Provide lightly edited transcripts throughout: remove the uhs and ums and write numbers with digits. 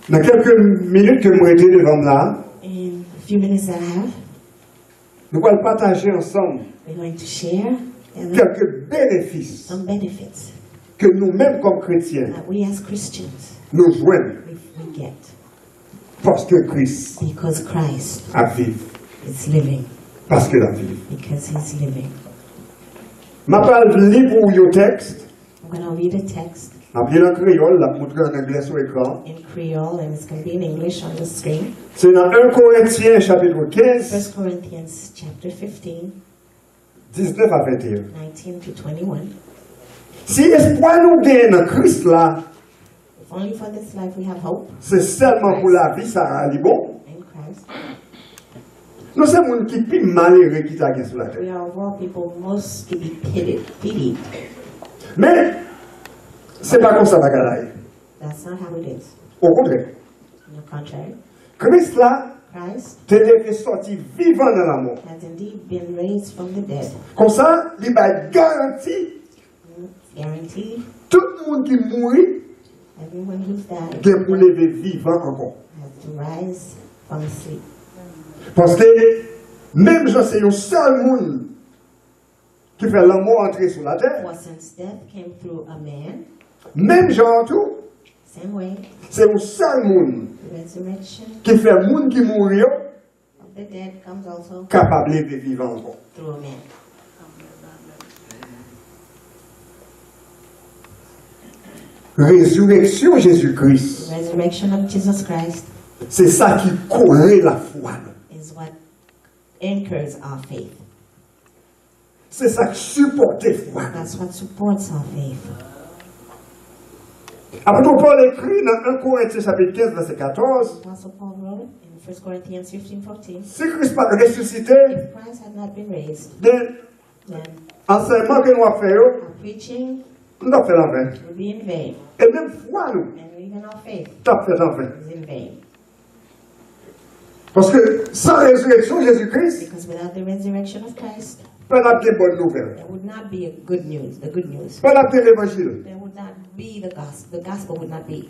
Dans quelques minutes que nous étions devant là, In a few minutes that I have, nous allons partager ensemble we're going to share quelques bénéfices some benefits que nous-mêmes comme chrétiens, that we as Christians nous joignons we get parce que Christ because Christ a vécu, is living, parce qu'il a vécu. because he's living. Je vais lire pour vous le texte. I'm going to read a text Je vais lire en créole, je vais montrer en anglais sur l'écran. in Creole and it's going to be in English on the screen. C'est dans 1 Corinthiens chapitre 15, 1 Corinthians chapter 15, 19 à 21. 19 to 21. Si espoir nous gagne dans Christ là, If only for this life we have hope c'est seulement pour la vie, ça a dit bon. in Christ. Nous sommes les gens qui sont plus malheureux qui sont sur la terre. We are of all people most to be pitied. Mais, ce n'est pas comme ça la galaille. That's not how it is. Au contraire, On the contrary, Christ là, Christ t'es sorti vivant dans la mort. has indeed been raised from the dead. Comme ça, il va garantir Guaranteed, tout le monde qui mourit everyone who's died qui pour lever vivant encore. has to rise from sleep. Parce que même si c'est un seul monde qui fait la mort entrer sur la terre, For since death came through a man, même genre tout, same way, c'est un seul monde the resurrection qui fait le monde qui mourit of the dead comes also capable de lever vivant encore. through a man. Résurrection Jésus-Christ, The resurrection of Jesus Christ c'est ça qui corrèle la foi. is what anchors our faith. C'est ça qui supporte la foi. That's what supports our faith. Apôtre Paul écrit dans 1 Corinthiens chapitre 15, verset 14, Apostle Paul wrote in 1 Corinthians 15:14, si Christ pas ressuscité, if Christ had not been raised, then then enseignement que nous avons fait, our preaching nous avons fait en vain. would be in vain, Et même foi, nous, and even our faith nous avons fait en vain. is in vain. Parce que sans résurrection Jésus-Christ, Because without the resurrection of Christ, pas la bonne nouvelle. there would not be a good news, the good news. Pas la l'évangile. There would not be the gospel would not be.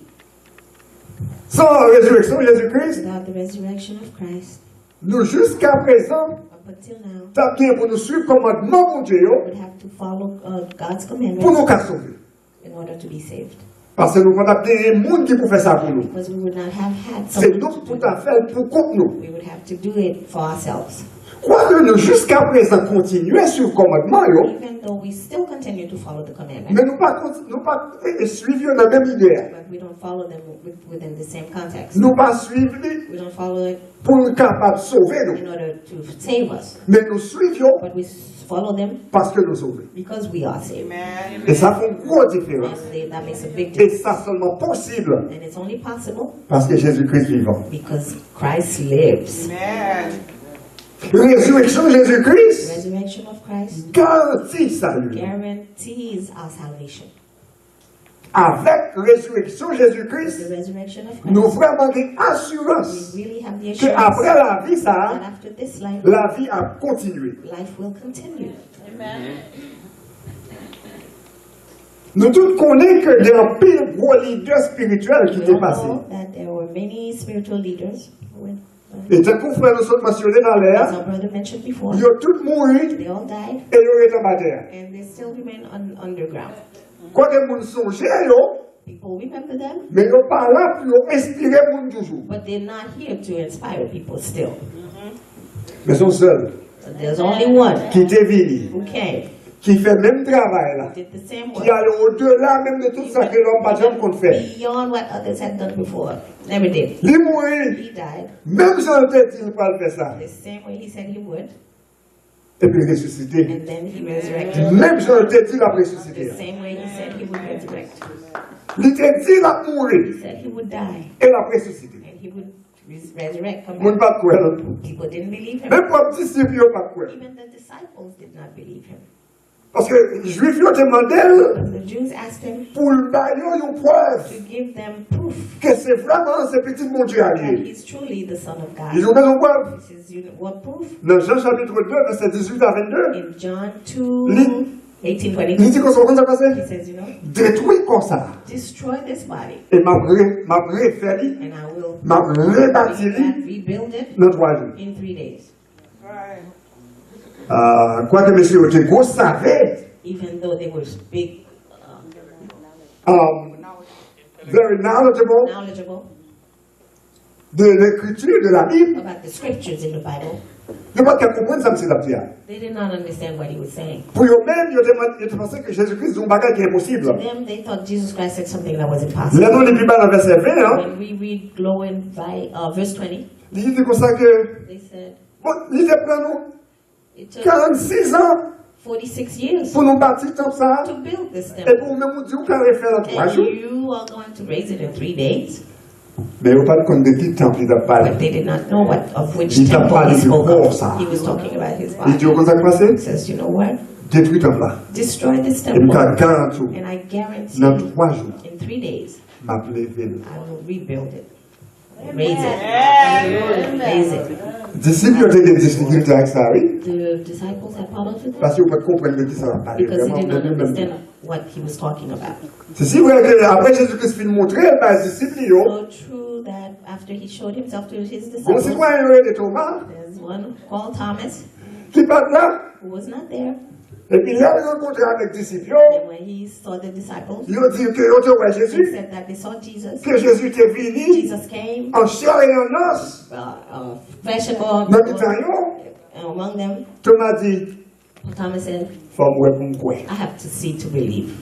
Sans résurrection Jésus-Christ, Without the resurrection of Christ, nous jusqu'à présent, up until now, t'as bien pour nous suivre commandement mon Dieu, we would have to follow God's pour commandments nous qu'à sauver. in order to be saved. Parce que nous avons des gens qui pour faire ça pour nous. Because we would not have had C'est someone nous to tout do à it. fait pour contre nous. We would have to do it for ourselves. Quoi que nous jusqu'à présent continuer sur le commandement, Even though we still continue to follow the commandments, mais nous pas suivre la même idée. but we don't follow them within the same context. Nous pas suivre We don't follow it pour nous capables de sauver in nous. order to save us, Mais nous suivons but we follow them parce que nous sauvons. because we are saved. Et ça fait une grosse différence. And that makes a big Et difference. ça seulement possible And it's only possible parce que Jésus-Christ est vivant. because Christ lives. Résurrection Jésus-Christ Resurrection of Christ garantit salut. guarantees our salvation. Avec résurrection With Jésus-Christ, the resurrection of nous Christ, vraiment une assurance we really have the que assurance après la vie, that ça, after this life, la vie a continué. life will continue. Nous tous connaissons que des pires gros leaders spirituels qui We étaient all passés. know that there were many spiritual leaders who went, Et tant qu'on frère nous autres mentionné dans as l'air, our brother mentioned before, ils ont tous mouru et they all died ils ont été en bas terre. and they still remain underground. Quand les gens songent, People remember them, mais ils sont pas là pour inspirer les gens toujours. but they're not here to inspire people still. Mais ils sont seuls, So there's only one qui étaient venus, who came, qui fait le même travail là, did the same qui work, allait au-delà même de tout ça que l'homme pas jamais qu'on fait. beyond what others had done before. Never did. Il mourit, He died même si on était il pas le faire ça, the same way he said he would, et puis ressuscité. and then he resurrected Même si on était il a the ressuscité. same way he said he would resurrect. Il était dit il a mouru He said he would die et il a ressuscité. and he would resurrect. Come Moun back. pas quoi. People didn't believe him. Même pour les disciples, ils pas quoi. Even the disciples did not believe him. Parce que les Juifs ont demandé Because the Jews asked him pour le bailler une preuve to give them proof que c'est vraiment ce petit mon Dieu that allié. he's truly the Son of Ils God. ont besoin de preuve. This is what proof? Dans Jean chapitre 2, verset 18 à 22, In John 2, Il 18:22. dit qu'on se rend passé. He says, you know, Détruis comme ça. destroy this body, Et m'a refait, and I will m'a rebâti rebuild it dans 3 jours. in 3 days. Quoique monsieur était gros savait, Even though they were big, very knowledgeable knowledgeable de l'écriture de la Bible. about the scriptures in the Bible, Il n'y a pas qu'à comprendre ça, monsieur Laptia. they did not understand what he was saying. Pour eux-mêmes, ils pensaient que Jésus-Christ est un bagage qui est impossible. To them, they thought Jesus Christ said something that was impossible. Là, nous, depuis bas dans verset 20, hein, When we read glowing by verse 20, il dit comme ça que, they said bon, il était prêt, nous, it took 46 ans 46 years pour nous bâtir comme ça. to build this Et temple, pour nous dire qu'on allait faire en 3 and jours. you are going to raise it in 3 days. Mais il n'y a pas de compte de qui temple il a parlé. But they did not know of which Il t'a temple parlé he du spoke corps, of. ça. He was talking about his Il dit, body. comment ça passé? He says, you know what? Détruis le temple là. Destroy this Et je temple, garantis, and I guarantee dans you, 3 jours, in 3 days, m'a levé. I will rebuild it. Raise it. Raise it. Disciples ont des difficultés avec ça, oui. The disciples had problems with Parce it qu'ils ne peuvent pas comprendre de qui ça va parler. because they Vraiment, did not de lui-même. understand what he was talking about. C'est si vrai qu'après Jésus-Christ finit de montrer, ben, les disciples, So true that after he showed himself to his bon disciples, citoyen de Thomas, there's one called Thomas qui part là, who was not there. et puis là, ils ont rencontré avec les disciples, And when he saw the disciples, ils ont dit que l'autre ouais he Jésus, said that they saw Jesus. que Jésus était venu Jesus came, en chair et en os, flesh and bone, dans l'Italien. and among them, Thomas dit, Thomas said, faut mourir pour me croire. I have to see to believe.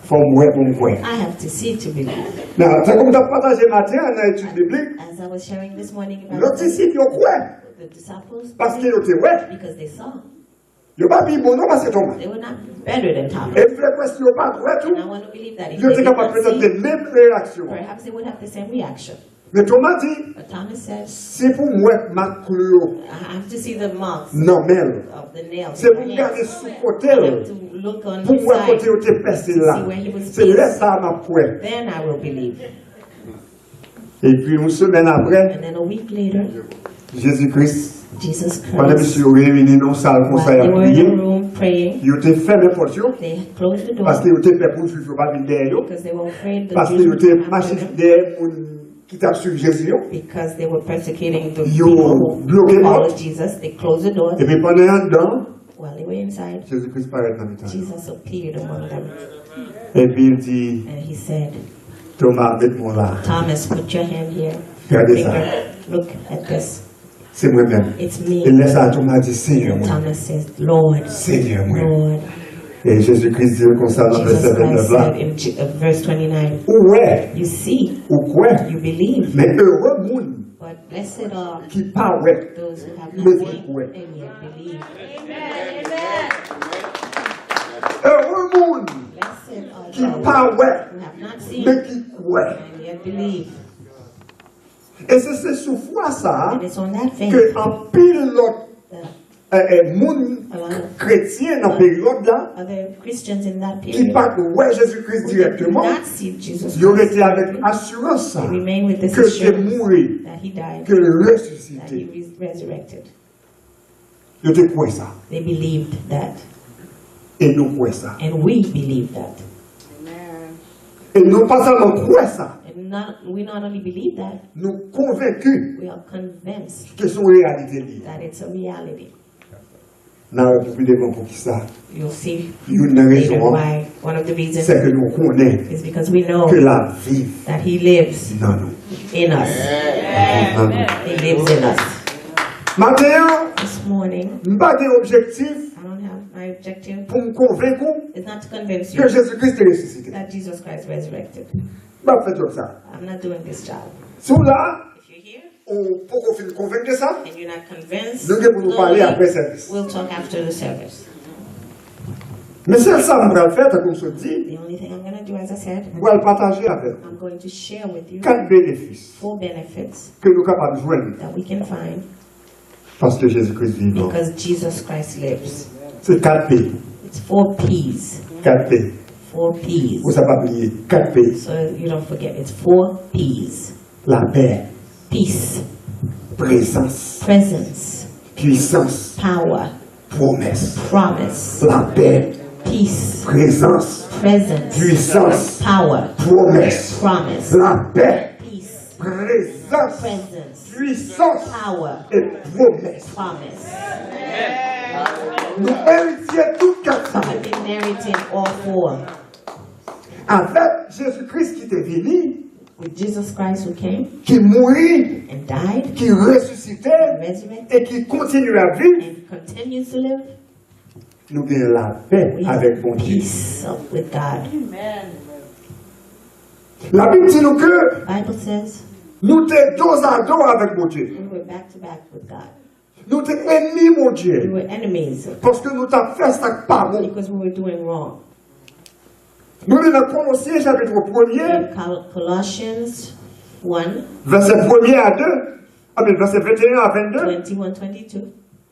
Faut mourir pour me croire. I have to see to believe. Now, c'est comme tu as partagé matin dans l'étude biblique, As I was sharing this morning les about disciples ont cru, the disciples, parce qu'ils étaient ouais. because they saw, Ils n'ont pas dit bon non, parce que Thomas. they were not better than Thomas. Et puis, presque, ils n'ont pas cru tout. And I want to believe that if Ils they étaient did capables de not présenter see, les mêmes réactions. perhaps they would have the same reaction. Mais Thomas dit, But Thomas said, c'est pour moi que ma clou. I have to see the marks Non, mais of the nails. c'est in pour my garder hands. sous I côté. have to look on Pour his moi, côté side. où tu es percé là. See where he was C'est là pierced. ça m'a prouvé. Then I will believe. Et puis, une semaine après, And then a week later, Jésus-Christ, Jesus pendant que Christ, monsieur réuni dans la salle comme ça, while il they a were in the prié, room praying, il était fermé la porte, they had closed the door parce qu'il était fait pour suivre pas venir derrière, because they were afraid the parce Jews qu'il would était come after marché them, derrière les gens qui t'a suivi Jésus. because they were persecuting the Yo, people who bloqué followed porte. Jesus. They closed the doors. Et puis pendant un temps, While they were inside, Jésus-Christ paraît dans le temps. Jesus appeared among them, Et puis il dit, and he said, Thomas, mets-moi là. Thomas, put your hand here. Regardez ça. Finger. Look at this. C'est moi-même. It's Et me. laisse à Thomas dit, Seigneur, moi. Thomas says, Lord, Seigneur, moi. Lord. Et Jésus-Christ dit comme ça dans le verset Jesus 29 Christ là. said in verse 29, Ouais, you see, ou quoi? you believe, Mais heureux monde but blessed are qui pas ouais. those who have Mais not seen ouais. and yet believe. Heureux monde Blessed are qui those pas ouais. who have not seen Mais qui croit. and yet believe. Et c'est sous foi ça And it's on that faith que en pile l'autre that monde a lot of chrétien dans la période là, other Christians in that qui period pas ouais Jésus-Christ who did directement, not see Jesus ils auraient Christ été avec directly, assurance ça, they remain with this que c'est assurance mort, that he died, que le that ressuscité. he resurrected. Ils étaient quoi ça? They believed that, Et nous quoi ça? and we believe that. Et nous pas seulement quoi ça, And we not only believe that, nous convaincus we are convinced que c'est une réalité liée. that it's a reality. Nous avons plus de pour qui ça. You'll see Une later raison, why. One of the reasons c'est que nous connaissons is because we know que la vie that he lives dans nous. in us. Dans nous. He lives in us. Maintenant, This morning, je n'ai pas d'objectif I don't have my objective pour me convaincre is not to convince que you Jésus-Christ est ressuscité. that Jesus Christ resurrected. Je ne fais pas ça. I'm not doing this job. Si là, If you're here on peut qu'on convaincre de ça, and you're not convinced, nous allons nous parler après service. we'll talk after the service. Mais c'est ça que je vais faire, comme je dis, The only thing I'm going to do, as I said, je vais le partager avec vous. I'm going to share with you 4 bénéfices 4 benefits que nous sommes capables de joindre that we can find parce que Jésus-Christ vit. because Jesus Christ lives. C'est 4 P. It's 4 P's. 4 P. 4 P's. Vous n'avez pas oublié. 4 P. So you don't forget, it's 4 P's. La paix, Peace, présence, presence, puissance, power, promesse. promise, La paix, peace, présence, presence, puissance, power, promesse, promise, la paix, peace, présence, presence, puissance power, et promesse. promise. Nous héritions toutes quatre So ça. I've been inheriting all four. Avec Jésus-Christ qui était venu, With Jesus Christ who came qui mourit, and died, qui ressuscitait resurrected, et qui continue à vivre, and continues to live, nous avons la paix we have avec mon Dieu. peace with God. La Bible dit nous que Bible says nous sommes dos à dos avec mon Dieu. we were back to back with God. Nous sommes ennemis, mon We Dieu. were enemies Parce que nous avons fait ça pas bon. because we were doing wrong. Nous avons Colossiens chapitre 1er, In Colossians 1, verset 1er à 2, verset 21 à 22. 21-22,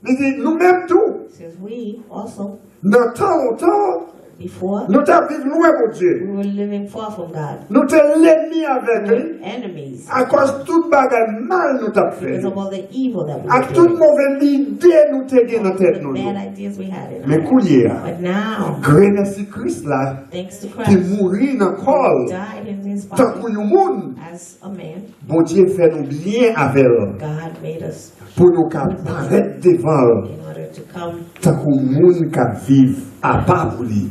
Il dit, nous-mêmes tout, says we also, dans tant longtemps, before, nous avons vécu loin, mon Dieu. we were living far from God. Nous sommes l'ennemi We avec were lui. enemies À cause de toute bagarre mal nous avons fait. because of all the evil that we À were toute doing. mauvaise idée nous avons dans la tête. The Nous. bad ideas we had in Mais our life. coulier, But now, grâce à Christ là, thanks to qui Christ, mourit dans le who corps, died in his tant que body nous monde, as a man, bon Dieu fait nous bien avec elle, God made us pour nous apparaître devant elle, in order to come tant que monde qui vivre à part pour lui,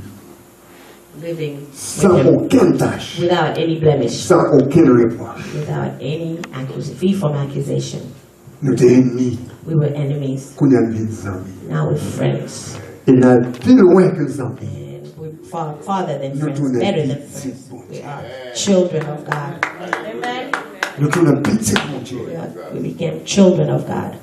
living sans with him aucune tâche, without any blemish, sans aucun reproche. without any free from accusation. Nous sommes ennemis, We were enemies. nous sommes des amis. Now we're friends. Et nous sommes plus loin que les amis. And we're farther than Nous friends, sommes better des than friends. We are children of God. Amen. Nous sommes petits, mon Dieu. We became children of God.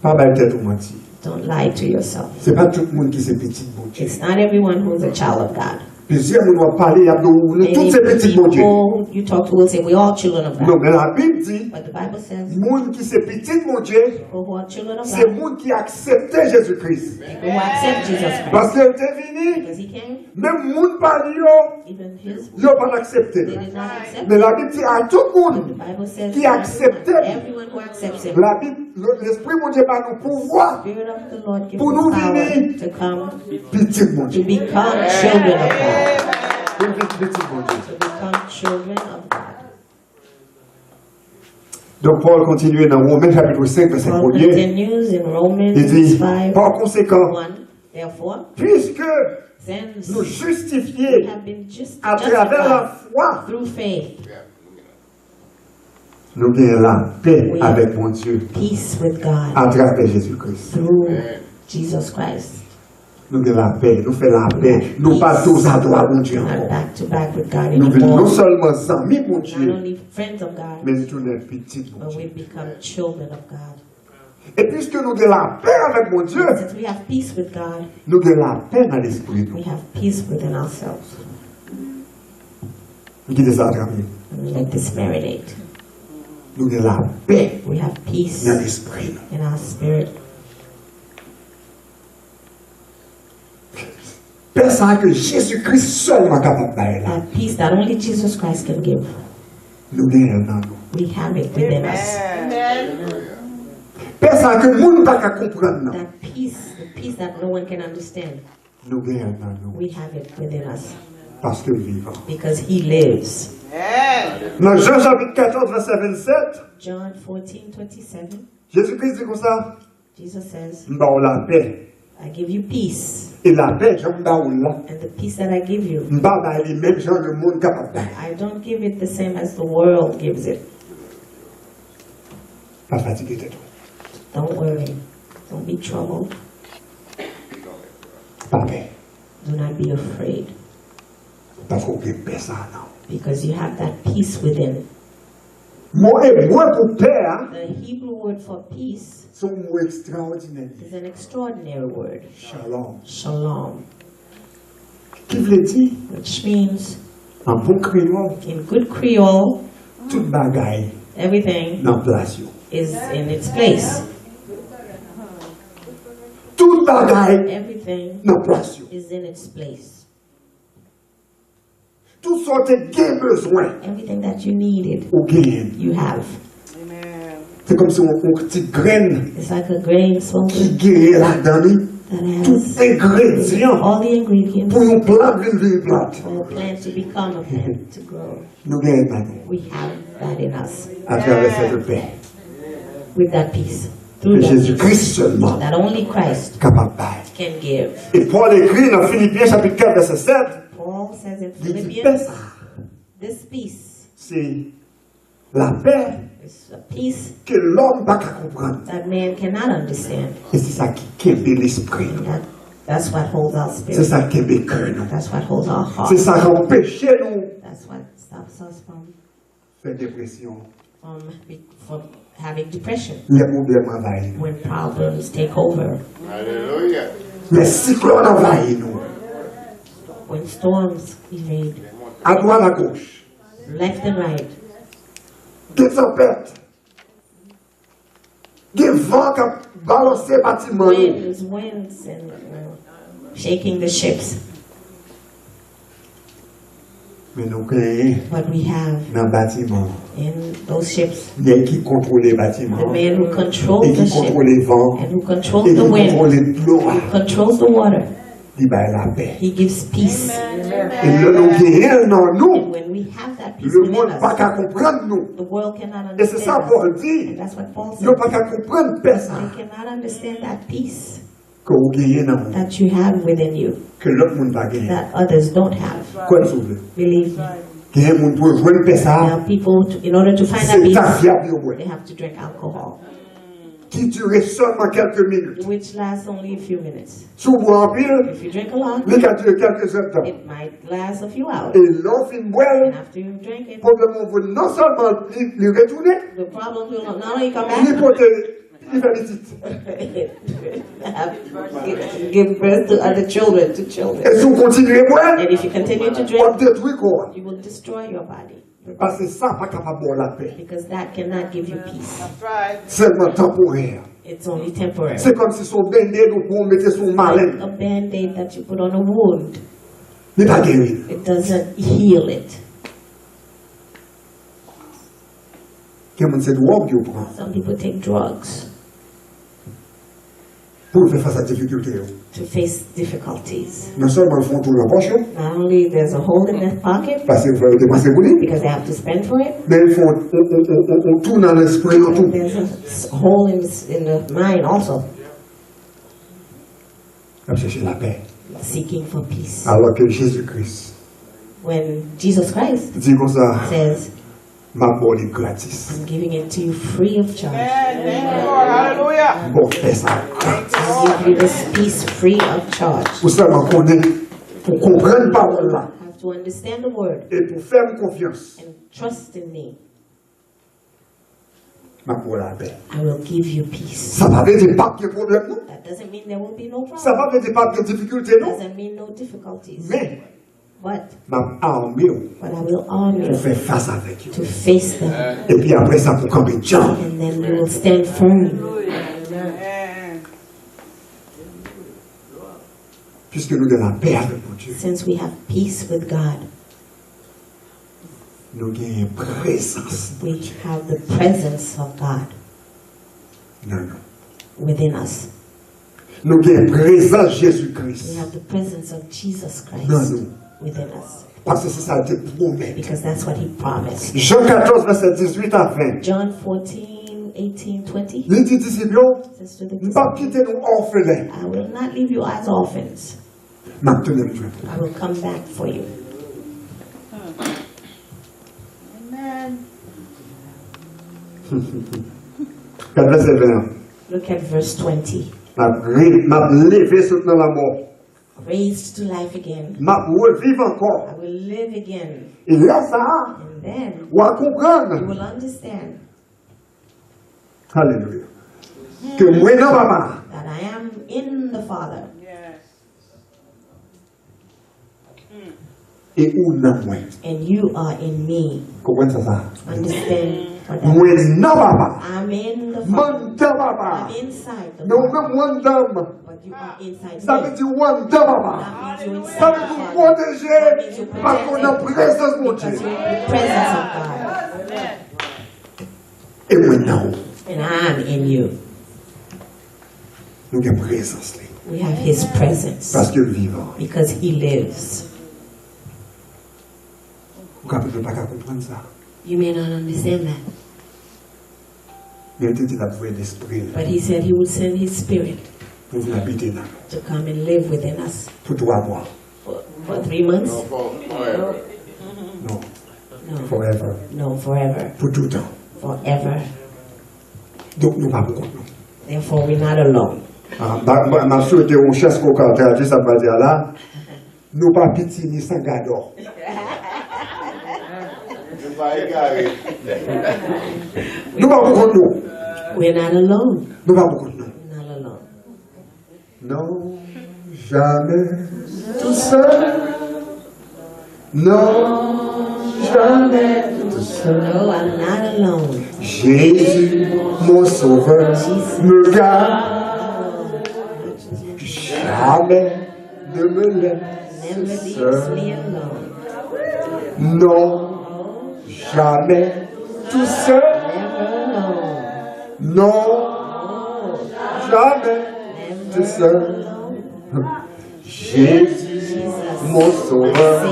Pas mal tête ou menti. Don't lie to yourself. C'est pas tout le monde qui est petit, mon Dieu. It's not everyone who's a child of God. Plusieurs nous doivent parler, il y a tous Many ces petits, mon Dieu. people you talk to will say we're all children of Non, God. mais la Bible dit, But the Bible says monde qui c'est petit, mon Dieu, people who are children of c'est God, monde qui a accepté Jésus-Christ. people who accept Jesus Christ. Parce qu'il était venu, Because he came, même monde par lui, even his il n'a pas accepté. they did not accept Mais him. la Bible dit à tout le The monde, Bible says Qui acceptait. everyone who accepts him, la Bible, l'Esprit, mon Dieu, va nous pouvoir, Spirit of the Lord gives Pour us nous power venir. to come petit, mon to Dieu. become children of God. Petit, mon Dieu. To become children of God. Donc Paul continue dans Romains chapitre 5, verset Paul 1er. continues in Romans Il dit, 5, par conséquent, 1. Therefore, puisque since nous we justifiés have been à travers la justified foi, through faith, nous avons la paix Oui. avec mon Dieu peace with God à travers Jésus-Christ. through Jesus Christ. Nous avons la paix, nous faisons la paix. Nous pas tous à droite, mon Dieu. Not encore. back to back with God Nous venons non anymore. seulement amis, mon Not Dieu, only friends of God, mais nous sommes petits, mon but Dieu. we become children of God. Et puisque nous avons la paix avec mon Dieu, Since we have peace with God, nous avons la paix dans l'esprit. we have peace within ourselves. Vous quittez ça à travers. And we let this marinate. Nous avons la paix We have peace dans l'esprit. in our spirit. Paix ça que Jésus-Christ seulement capable de faire. That peace that only Jesus Christ can give. Nous avons dans nous. We have it within us. Paix ça que le monde ne peut pas comprendre. non. That peace, the peace that no one can understand, Nous avons dans nous. we have it within us Parce que vivant. because He lives. Dans Jean chapitre 14, verset 27, John 14:27, Jésus-Christ dit comme ça, Jesus says, nous avons la paix. I give you peace, Et la paix, je vous donne là. and the peace that I give you, Nous ne pas les mêmes gens le monde capable de faire. I don't give it the same as the world gives it. Pas fatigué de tout. Don't worry. Don't be troubled. Pas paix. Do not be afraid Parce qu'on peut paix ça, non. because you have that peace within. Mot hébreu pour paix, hein, The Hebrew word for peace c'est un mot extraordinaire. is an extraordinary word, Shalom. shalom, Qui veut dire, which means, en bon créole, in good Creole, toute bagaille everything dans place. yo. is in its place. Toute bagaille Everything dans place. yo. is in its place. Tout sorte de besoin Everything that you needed, ou gain. you have. C'est comme si on petite graine It's like a grain qui sown guérit là-dedans. that tout has ingrédient all the ingredients pour une plante venir plante. for a plant to become a plant, to grow. Nous gagnons maintenant We have that in us à travers cette paix. with that peace. Que Through that peace Jésus-Christ seulement that only Christ capable de faire. can give. Et Paul écrit dans Philippiens chapitre 4 verset 7, Paul says in il dit paix, Philippians, this peace c'est la paix is a peace que l'homme n'a qu'à comprendre. that man cannot understand. Et c'est ça qui kembe l'esprit. That's what holds our C'est spirit. ça qui kembe cœur nous. That's what holds our heart. C'est ça qui empêche nous That's what stops us from de faire dépression. from having depression Les problèmes envahissent nous. when problems take over, Les cyclones envahissent nous. when storms invade, À droite, à gauche. left and right. Des tempêtes. Des vents qui balancent les bâtiments. Winds, and shaking the ships. Mais nous créons What we have dans le bâtiment. in those ships, Il y a qui contrôle les bâtiments. the man who controls Et the qui ship contrôle les vents. and who Et controls qui the contrôle wind, l'eau. controls the water. Il va la paix. He gives peace. Et là, nous gagnons dans And nous. when we have that peace Le within monde n'a pas us, qu'à comprendre nous. the world cannot Et c'est ça understand Paul us. dit. And that's what Paul Ils n'ont said. pas qu'à comprendre paix ça. They cannot understand that peace Que vous gagnez dans nous. that you have within you Que l'autre monde va gagner. that others don't have. Quoi de sauver? Believe me. Il y a un monde pour jouer paix ça. Now, people, in order to find that C'est ta peace, fiable au they have to drink alcohol, qui durait seulement quelques minutes. which lasts only a few minutes. Si vous boivez en pile, If you drink a lot, les cas durent quelques heures de temps. it might last a few hours. Et l'on finit de boire, And after you drink it, probablement vous non seulement les retourner, the problem will not only come ni back, porter l'invalidité. give birth to other children, to children. Et si vous continuez à boire, And if you continue to on drink, détruit quoi? you will destroy your body. Parce que ça, pas capable de la paix. Because that cannot give you peace. Seulement temporaire. It's only temporary. C'est comme si son baignade ou pour mettre son malin. A band-aid that you put on a wound, Il n'est pas guéri. it doesn't heal it. Quelqu'un c'est drogue qu'il prend Some people take drugs pour faire face à la difficulté. to face difficulties. Non seulement ils font tout dans la poche, Not only there's a hole in their pocket parce qu'il faut dépenser pour lui, because they have to spend for it, mais ils font on tourne dans l'esprit, on but tourne. there's a hole in the mind also, Comme chercher la paix. seeking for peace. Alors que Jésus-Christ When Jesus Christ dit comme ça, says, ma mort est gratis. I'm giving it to you free of charge. Bon, paix ça. I'll give you this peace free of charge. Pour seulement connaître, pour comprendre la parole là, You have to understand the word et pour faire confiance, and trust in me. ma mort la paix. I will give you peace. Ça ne veut dire pas qu'il y a problème, non? That doesn't mean there will be no Ça problem. ne veut dire pas qu'il y a difficulté, non? Doesn't mean no difficulties. Mais, But ma armée I will arm pour you faire face avec eux. to face them. Et puis après ça, pour camper de gens. And then you will stand firm. Puisque nous avons la paix avec mon Dieu, Since we have peace with God, nous avons une présence. we have the presence of God Non, non. within us. Nous avons une présence We Jésus-Christ. have the presence of Jesus Non, Christ non. within us. Parce que c'est ça qui promet. Because that's what he promised. Jean 14, verset 18 à 20. John 14, 18, 20 Il dit disciples, says to the ne pas disciples, quitter nous orphelins. I will not leave you as orphans. Maintenant, Dieu. I will come back for you. Verset 20. Look at verse 20. M'a levé soutenant la mort. Raised to life again. M'a revivre encore. I will live again. Et là, ça, And then on va you comprendre. will understand Alléluia. Que moi, non, papa. that I am in the Father Et où non, moi. and you are in me. Comprenez ça? Understand what that Moi, means? non, papa. I'm in the Father. Mon Dieu, papa. I'm inside the Non, Father. même moi, dame. But you are inside Ça veut me. dire one Dieu, papa. That means you're Ça inside veut the dire Father. protéger. Parce qu'on a présence, mon Because Dieu. you're in the presence of God. Et moi, non. And I'm in you. Nous avons présence. Là. We have His presence. Parce qu'il est vivant. Because He lives. Vous ne pouvez pas comprendre ça. You may not understand that. Mais il dit qu'il a besoin d'esprit But He said He would send His Spirit pour venir habiter là. to come and live within us. Pour 3 mois. For 3 months? Non. No. Forever. No, forever. Pour tout le temps. Forever. Donc nous ne pouvons pas comprendre. Therefore, we're not alone. Ma souhaité au chef qu'on traduit, ça veut dire là, nous pas pitié ni sans gador. Nous pas beaucoup de nous. We're not alone. Nous pas beaucoup de nous. We're not alone. Non, jamais tout seul. Non, jamais tout seul. No, I'm not alone. Jésus, mon sauveur, me garde. Jamais ne me Never laisse leaves seul. me alone. Non, jamais tout seul. Never alone. Non, jamais tout Never seul. alone. Jésus, Jesus, mon sauveur,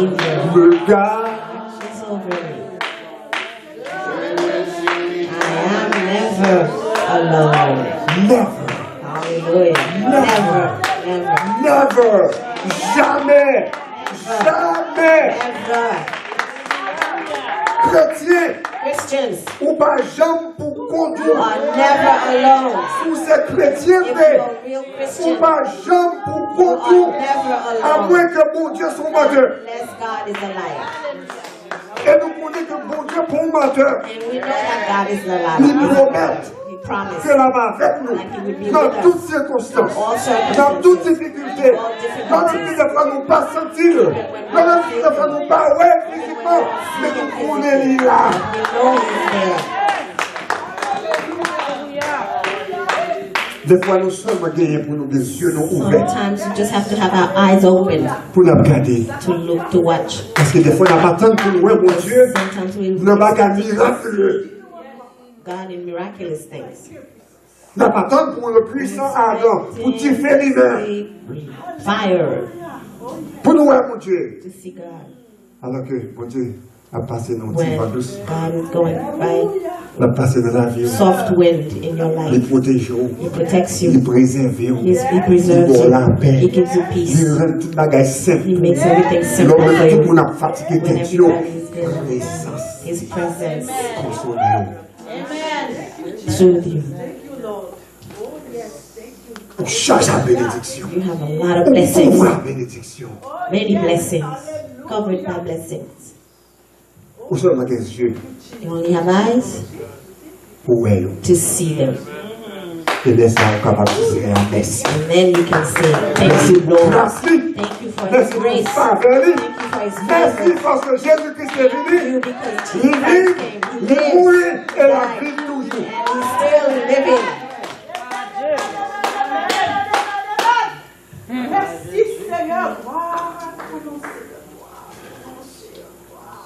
me garde. watches over me. I am never alone. Never, Hallelujah. Never, never, never, jamais, jamais. never. Chrétien, Christians, ou pas jamais pour you conduire. are never alone. Sous ces chrétiens, If you're a real ou Christian, pas jamais pour you are conduire. never À alone. moins que bon Dieu soit menteur. Unless God is a liar. Et nous connaissons que bon Dieu pour menteur. And we know that God is a Il liar. promet He promised que là va avec nous. Dans toutes circonstances. Dans toutes difficultés. Dans même si des fois nous pas sentir. Dans même si des fois nous pas ouais physiquement. Mais nous connaissons là. we know He's there. Des fois nous sommes gagnés pour nous des yeux nous ouverts. Sometimes we just have to have our eyes open Pour nous regarder. to look, to watch. Parce que des fois on n'a pas tant pour nous, mon Dieu. Sometimes we Nous n'avons pas qu'à miraculeux. God in miraculous things. Nous n'avons pas tant pour le puissant Adam. Pour t'y faire l'hiver. Fire Pour nous, mon Dieu. to see God. Alors que, mon Dieu, a passé dans When le vent douce. God is going by Il a passé dans la vie. soft wind in your Il life. protège. He protects Il you. préserve. He preserves Il donne la you. paix. He gives you Il peace. rend tout bagage simple. He makes everything simple L'homme for tout you. pour nous fatiguer When tête yo. everybody's good, Présence. His presence Consoler. soothes you. On charge la bénédiction. You have a lot of On blessings. ouvre la bénédiction. Many blessings. Covered by blessings. On seulement des yeux You only have eyes pour elle. to see them. Et laisse ça capable de dire merci. And then you can say, thank you, Lord. Merci. Thank you for His Merci pour grace. faveur. Thank you for His Merci favor. parce que Jésus-Christ est venu. You because Il Jesus Christ vit, came. He il lives. mourit et la died, vie toujours. and He's still living. Merci Seigneur.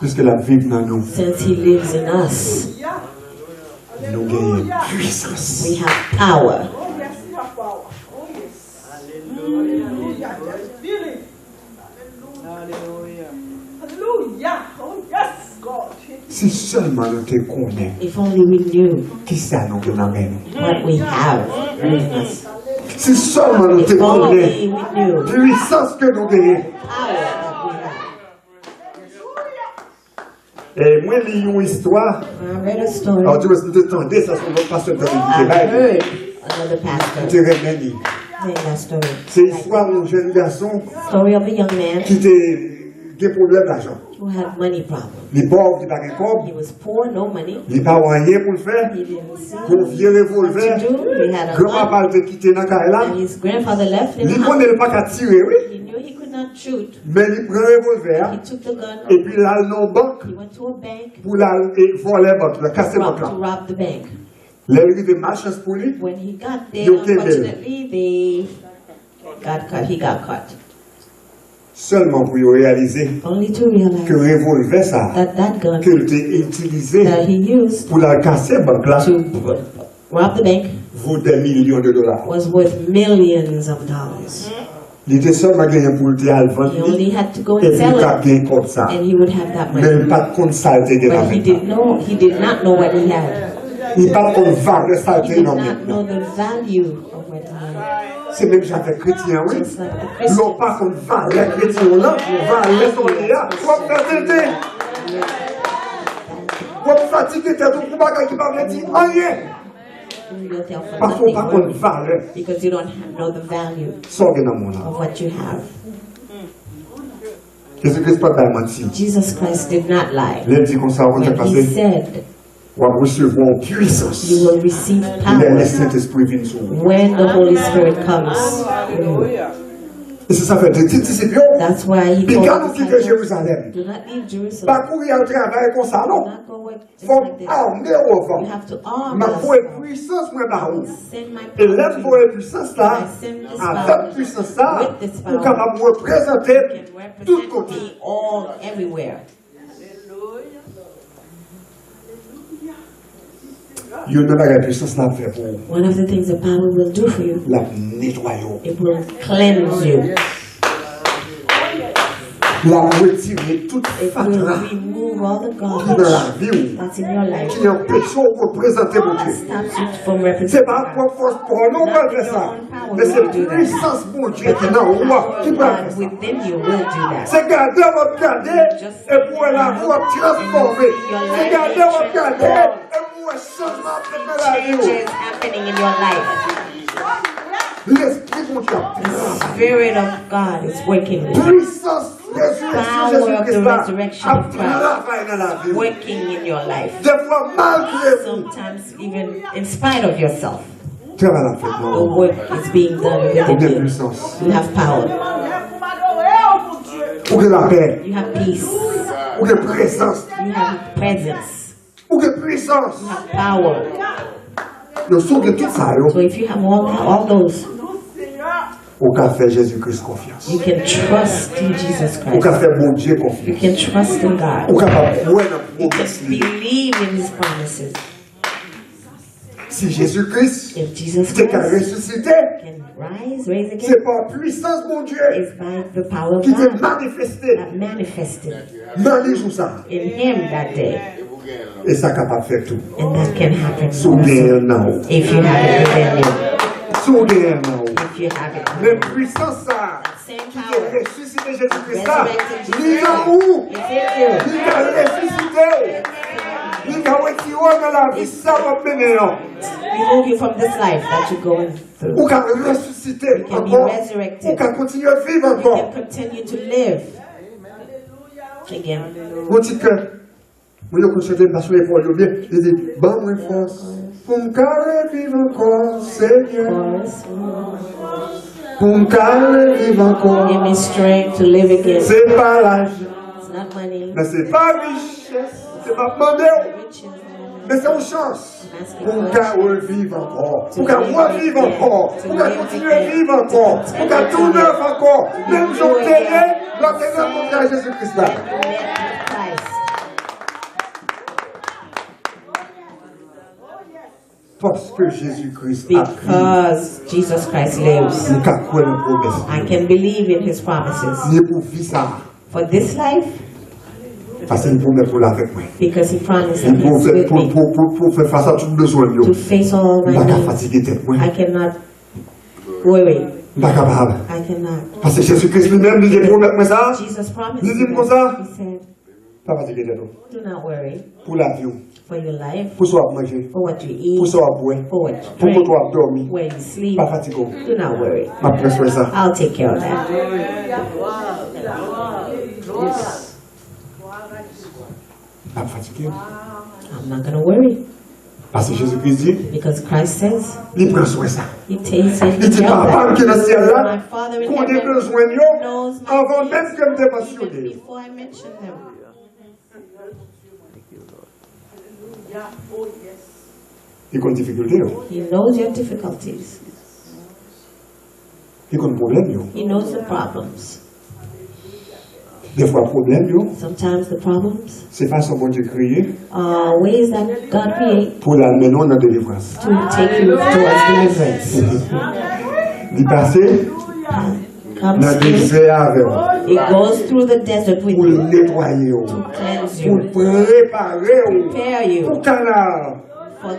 Puisque la vie dans nous, Since He lives in us, nous gagnons puissance. we have power. Oh yes, you have power. Oh yes. Hallelujah. Just feel it. Hallelujah. Hallelujah. Oh yes, God. Si seulement nous te connaissons, If only we knew qui ça nous amène? what we have within us. Si seulement nous te If only connaissons, we knew puissance que nous gagnons. power that we have. Et moi, j'ai une histoire. I read a story. Alors, tu me t'entendais, ça, c'est notre pasteur de I l'Église. heard another pastor Tu remets. saying that story. C'est l'histoire d'un jeune garçon Story of a young man qui a des problèmes d'argent. who had money problems. Les pauvres qui n'ont pas de corps, He was poor, no money. ils n'ont pas rien pour le faire. He didn't see Pour vieux what revolver, to do. He had a grand-papa gun, te quitté dans la là. and his grandfather left him. Il ne connaît pas qu'à tirer, oui. He knew he could not shoot. Mais il prend un revolver He took the gun. et puis là, il dans la banque He went to a bank pour aller voler la banque, casser la banque to là. rob the bank. Là, il arrive malchance pour lui. When he got there, You came unfortunately, they got caught. He got caught. Seulement pour réaliser Only to realize que le revolver, ça, that gun qu'il a utilisé that he used pour la casser la banque là, to robbed the bank, vaut des millions de dollars. was worth millions of dollars. Il était seulement gagné pour le théâtre He vendre only had to go et and puis sell il a it, gagné comme ça. and he would have that Mais money. il pas de compte saleté de la But he did not know what he had. Il pas de compte valeur He saleté did non not know maintenant. the value of what he had. C'est même j'avais chrétien, oui. Just like the Ils Christians. n'ont pas compte valeur chrétien là, valeur son là. Quoi faire t'aider? Quoi fatiguer t'es tout bagage qui va dire rien. You'll tell for Parce qu'on nothing, pas right? compte valeur. Because you don't know the value Sorgez dans mon âme. of what you have. Jésus-Christ pas de mentir. Jesus Christ did not lie. Il dit comme ça, on va When he passer. said, On va recevoir en puissance. you will receive Il est le power Saint-Esprit vient sur vous. when the Holy Spirit comes. Et c'est ça fait des petits disciples. That's why he Puis told quand nous the quittons disciples, Jérusalem, do not leave Jerusalem. pas courir au travail comme ça, Do non. not go work just Faut like this. armer au You vent. have to arm Ma foi yourself. et puissance, moi, bah, où. Send my Et power là, to pour you. la puissance là, avec puissance là, With this pour power, capable de représenter You can tout represent côté. me all everywhere. Il y a une bagage de puissance là fait pour vous. One of the things the power will do for you, La nettoyer. it will cleanse you. La retirer toute It will fatra remove all the qui dans garbage la vie that's in your life qui empêche de représenter mon that Dieu. stops you from C'est representing pas God. quoi force pour nous pas faire ça. Mais c'est puissance mon Dieu qui est dans le roi qui peut faire God ça. within you will do that. C'est garder votre garder et pour la vous transformer. C'est garder votre garder et pour un changement de la Changes vie. happening in your life. L'esprit mon Dieu. The Spirit of God is working with you, Puissance résurrection Jésus-Christ a travaillé dans la vie. working in your life. Des fois malgré vous. Sometimes even in spite of yourself, Travail la fait the non. work is being done Ou within bien you. puissance. You have power. Ou bien la paix. You have peace. Ou bien présence. You have presence. Ou bien puissance. You have power. Le son de tout ça, So if you have all those, au cas faire Jésus-Christ confiance. you can trust in Jesus Au cas Christ. faire mon Dieu You confiance. can trust in Au God. cas pas croire dans You la can promesse. believe in His promises. Si Jésus-Christ If Jesus t'es qu'à Christ ressusciter, can raise again, c'est par puissance, mon Dieu, it's by the power of qui t'est God manifesté that manifested dans les jours ça. in Him that day. Et ça capable de faire tout. And that can happen Soudain, also non. if you have it within you. Soudain, non. If you have it Les within you. puissances, ça, Same qui power. t'est ressuscité Jésus-Christ, ça, Resurrected il est Jesus où? Christ. It's in you. Il t'a ressuscité. Il t'a retiré dans la vie, ça va bénir. Remove you from this life that you're going through. Ou qu'à ressusciter You can be encore. resurrected. Ou qu'à continuer à vivre You encore. can continue to live again. Mon petit cœur, moi, je constatais pas sur l'épaule, bien, il dit, bah, moi, force, pour me carrer vivre encore, Seigneur, Chorus. pour me carrer vivre Give encore, me strength to live again. c'est pas l'argent, It's not money. mais c'est pas richesse, c'est pas demander, Riches. mais c'est une chance, pour me carrer vivre encore, pour qu'à revivre encore, pour qu'à continuer à vivre encore, pour qu'à tout neuf encore, même j'en tenais, lorsque j'ai rencontré Jésus-Christ là. Christ. Parce que Jésus-Christ a pris, Because Jesus Christ lives, nous qu'à quoi nous promesse. I can believe in His promises. Il est pour vivre ça. For this life, Parce qu'il promet pour la avec moi. because He promised Il that pour He's faire, with me pour faire face à tout besoin. to face all Je ne my suis pas needs. fatigué tête. Moi. I cannot worry. Je ne suis pas capable. I cannot. Parce que Jésus-Christ lui-même, il dit promet moi ça. Jesus promised Il dit me comme ça. that. He said, Pas fatigué tête. do not worry Pour la vie, for your life, pour ce qu'on manger, for what you eat, pour ce qu'on boire, for what you pour que drink, toi dormir. where you sleep. Pas fatigué. Do not worry. Ma presse ça. I'll take care of that. Pas fatigué. I'm not going to worry Parce que Jésus-Christ dit, because Christ says il prend soin ça. He takes it. Il dit, papa qui est dans le ciel là, My Father in qu'on ait heaven besoin de nous, knows my avant même needs que me even mentionné. before I mention them. Il y a une difficulté, He knows your difficulties. il y a un problème. He knows the problems. Des fois, problème, Sometimes the problems c'est façon bon Dieu créé are ways that God creates pour l'amener dans la délivrance. to take you towards deliverance. Il passe Comes dans le through, désert avec it goes through the desert with pour you nettoyer, to cleanse pour you, préparer prepare you pour Canaan. for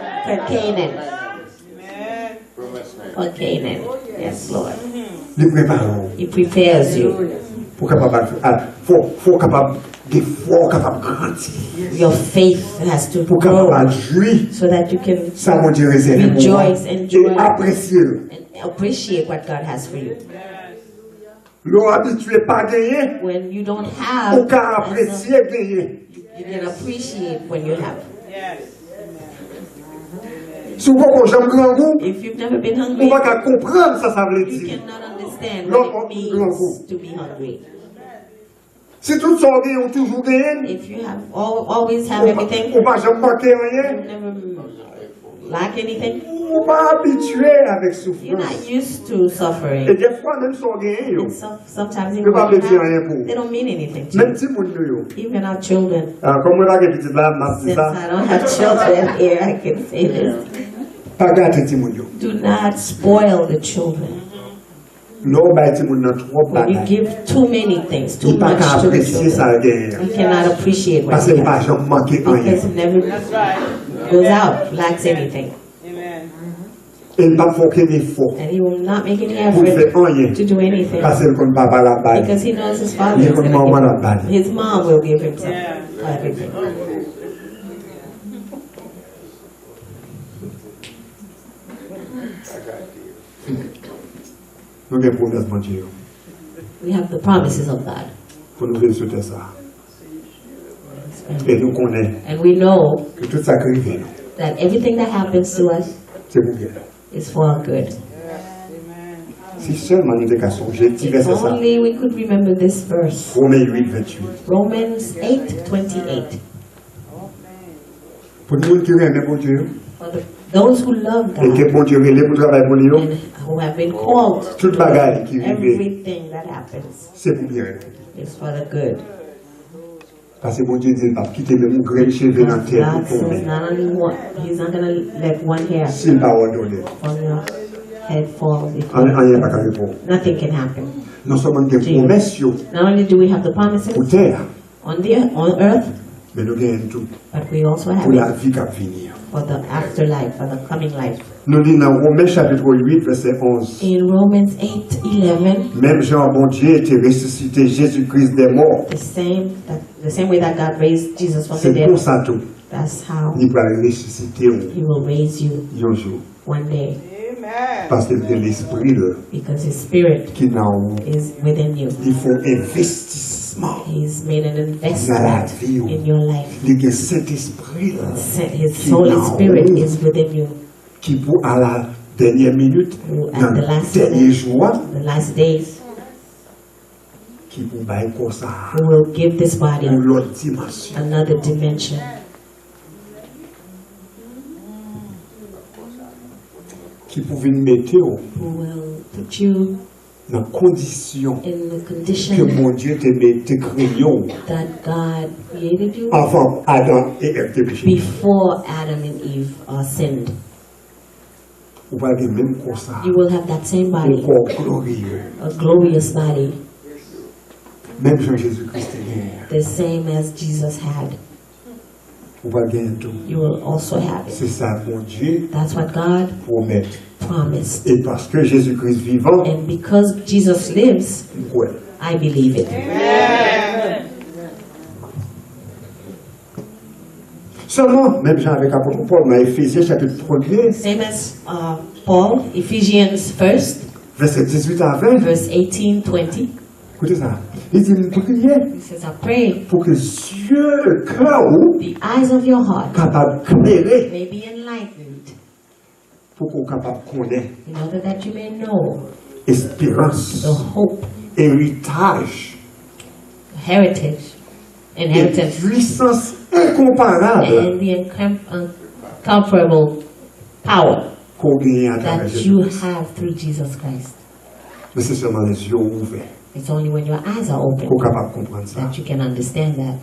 Canaan. For Canaan. Yes, Lord. Il prépare He prepares you. pour capable faut capable des fois capable grandir Your faith has to pour grow capable jouir so that you can ça mon Dieu réservé pour moi rejoice, enjoy, et apprécier. and appreciate what God has for you. L'on habitué pas gagner When you don't have, aucun apprécier gagner. you can appreciate when you have. Si vous avez jamais grand goût, If you've never been on hungry, va pas comprendre ça veut you dire. cannot understand Lord, what it Lord, means to be hungry. Si tout ça on toujours gagné, If you have always have everything, on va jamais manquer rien. you never lack anything. On va habitué avec You're not souffrance. used to Et suffering. des fois même sans gagner, And sometimes ne even pas when you me dire have, rien pour. they don't mean anything to Même you. si mon Dieu. Even our children. Comme on a des petites là, m'a dit Since ça. I don't have children here, I can say this. Pas gâter petit mon Dieu. Do not spoil the children. L'on va petit mon dans trop When you bagages. give too many things, too Il pas much qu'à to the apprécier ça children, gagner. you cannot appreciate what Parce you qu'il pas have. jamais manquer rien. Because it never goes out, lacks anything. Et il pas faut qu'il faut. And he will not make any Pour faire effort rien. to do anything. Parce qu'il ne pas la balle. Because he knows his father Il is going ne pas la to balle. give him. His mom will give him everything. Nous avons promesse mon Dieu. We have the promises of God. Pour nous réussir ça. Et nous connaissons And we know que tout ça qui arrive, that everything that happens to us c'est pour bien. is for our good. Si seulement nous étions songés, petit If verset ça. only we could remember this verse. Romains 8, 28. Romans 8:28. Pour nous qui aiment mon Dieu, For those who love et que God mon Dieu relève pour travailler pour nous, and who have been called, toute bagaille qui arrive, everything that happens c'est pour bien. is for the good. Parce que mon Dieu dit, il ne va pas quitter même un grain de cheveux dans la terre God pour says tomber. not only one, He's not going to let one hair S'il va ordonner, from your head fall. rien pas qu'à répondre. Nothing can happen. Non seulement des promesses Not only do we have the promises pour terre, on earth, mais nous gagnons tout but we also have pour la it vie qui va venir. for the afterlife, for the coming life. Nous lisons dans Romains chapitre 8, verset 11. In Romans 8:11, Même Jean, bon Dieu, était ressuscité Jésus-Christ des morts. the same way that God raised Jesus from the C'est dead, pour ça tout. that's how Il va ressusciter He will raise you un jour. one day, Parce que c'est l'esprit là, because His Spirit qui est dans vous. is within you. Il faut investissement He's made an dans la investment vie. in your life. Il y a cet esprit là, His Holy Spirit is within you. qui pour à la dernière minute, At dans the le last dernier jour, The last days, qui pour bailler comme ça, who will give this body pour l'autre dimension. another dimension, Qui pour venir mettre who will put you dans la condition in the que condition mon Dieu te créé that God created you avant Adam et Ève te péché. before Adam and Eve sinned. Vous allez même comme ça, You will have that same un body, corps glorieux. a glorious body, Même Jean Jésus-Christ est gagné. the same as Jesus had. Vous allez gagner tout. You will also have it. C'est ça, mon Dieu, That's what God promet. promised. Et parce que Jésus-Christ vivant, And because Jesus lives, ouais. I believe it. Seulement, même Jean avec l'apôtre Paul, dans Éphésiens chapitre 1er, Same as Paul, Ephesians 1st, verset 18 à 20, verse 18-20. écoutez ça. Il dit, nous prions He says, I pray pour que les yeux, le cœur, the eyes of your heart capable d'éclairer, may be enlightened, pour qu'on soit capable de connaître in order that you may know espérance, the hope, héritage, heritage, et inheritance, puissance incomparable and the incomparable power qu'on gagne à travers that you Jésus. have through Jesus Christ. Mais c'est seulement les yeux ouverts It's only when your eyes are open qu'on est capable de comprendre ça. that you can understand that.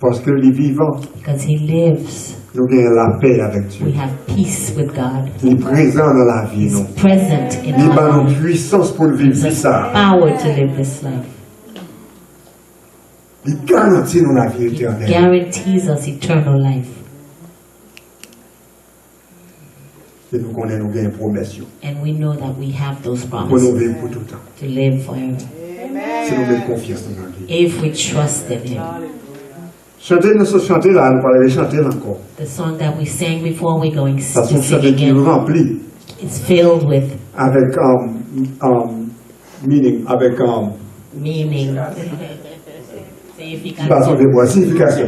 Parce que les vivants, Because He lives, nous avons la paix avec Dieu. we have peace with God. Il est présent dans la vie, He's non? present in Il our a une life. puissance pour le vivre Gives us ça. power to live this life. Il garantit nous la vie He éternelle. guarantees us eternal life. Et nous connaissons nos promesses. And we know that we have those Pour nous promises vivre pour tout le temps. to live forever. Si nous mettons confiance dans la vie. If we trust in Him. Chanter, nous sommes chanter là, nous allons chanter là encore. The song that we sang before, we're going Ça to sont sing chanter qui again. remplis It's filled with avec meaning, avec meaning. pardon de moi, signification.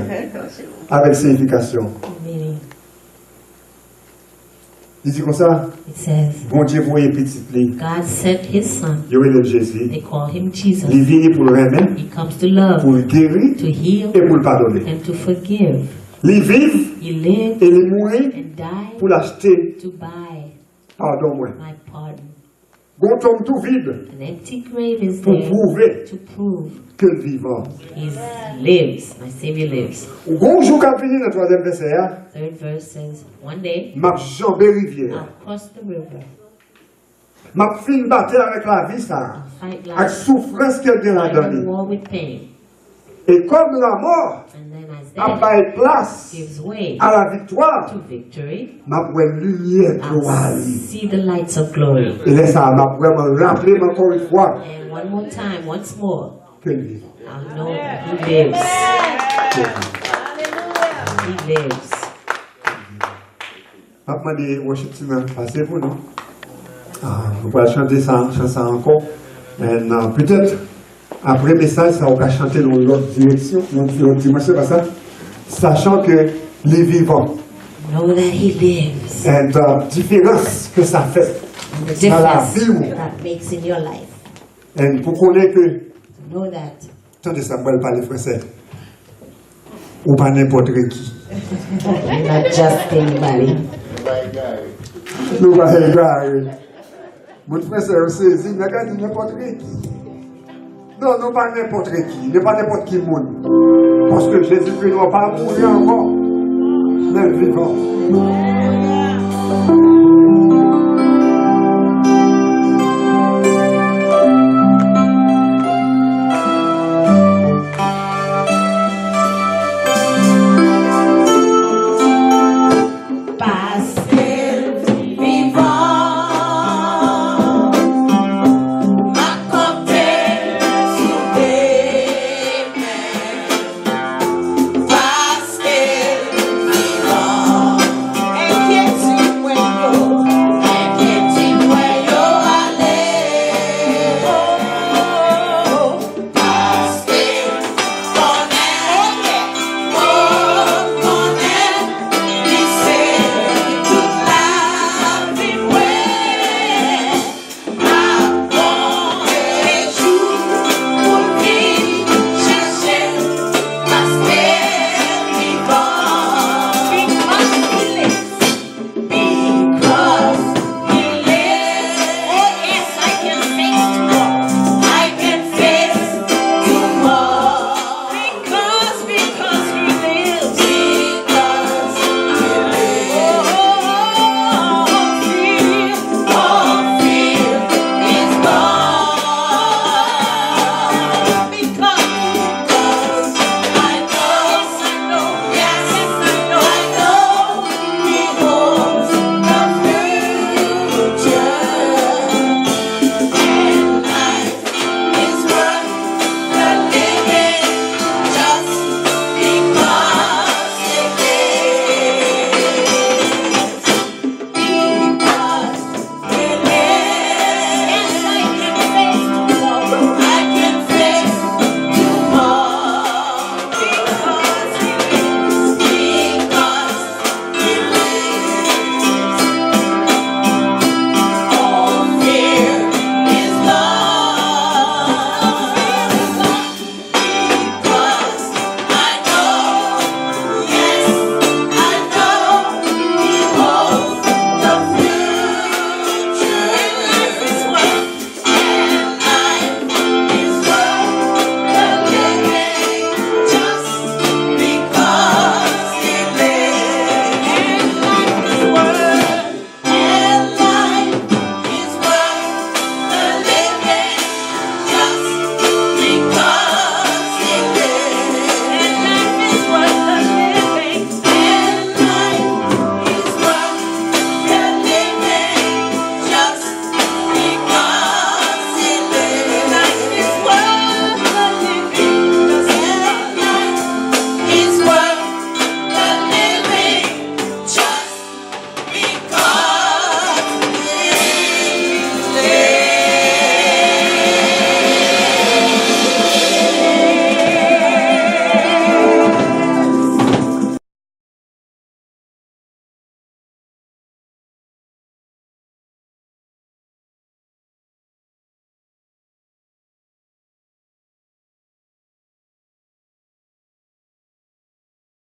Avec signification. Meaning. Il dit comme ça, It says, bon Dieu voyait petit li, God sent His Son. il y aurait le Jésus, They call Him Jesus. il vient pour le remettre, He comes to love, pour le guérir to heal, et pour le pardonner. and to forgive. Il vit He lived et il mourit and died pour l'acheter, to buy pardon moi. my pardon. Bon tombe tout vide An empty grave is pour there prouver to prove que le vivant. He lives. My Savior lives. Au bon jour qu'a fini le troisième verset, Third verse says, one day m'a jambé rivière, I'll cross the river, m'a fin battre avec la vie ça, fight avec life, souffrance qu'elle vient la fight a donner. war with pain, Et comme la mort and then as a death pas place gives way à la victoire, to victory, m'a une lumière gloire. I'll see the lights of glory. Et là, ça m'a vraiment rappelé encore une fois And one more time, once more, que le vivant. I'll know that He lives. He lives. Je vais demander au worship team de passer pour nous. Vous pouvez chanter ça, chanson encore. Et peut-être, après le message, ça va chanter dans l'autre direction, dans l'autre dimension, pas ça. Sachant que les vivants, Know that He lives. et la différence que ça fait And the dans la difference vie. that makes in your life. Et pour connaître que, Know that attendez, ça me parler français, ou pas n'importe qui. you're not just anybody. Nous pas regarder. Mon frère, c'est saisi, mais quand il n'importe qui. Non, non, pas n'importe qui, n'est pas n'importe qui monde. Parce que Jésus ne va pas mourir encore, mais vivant.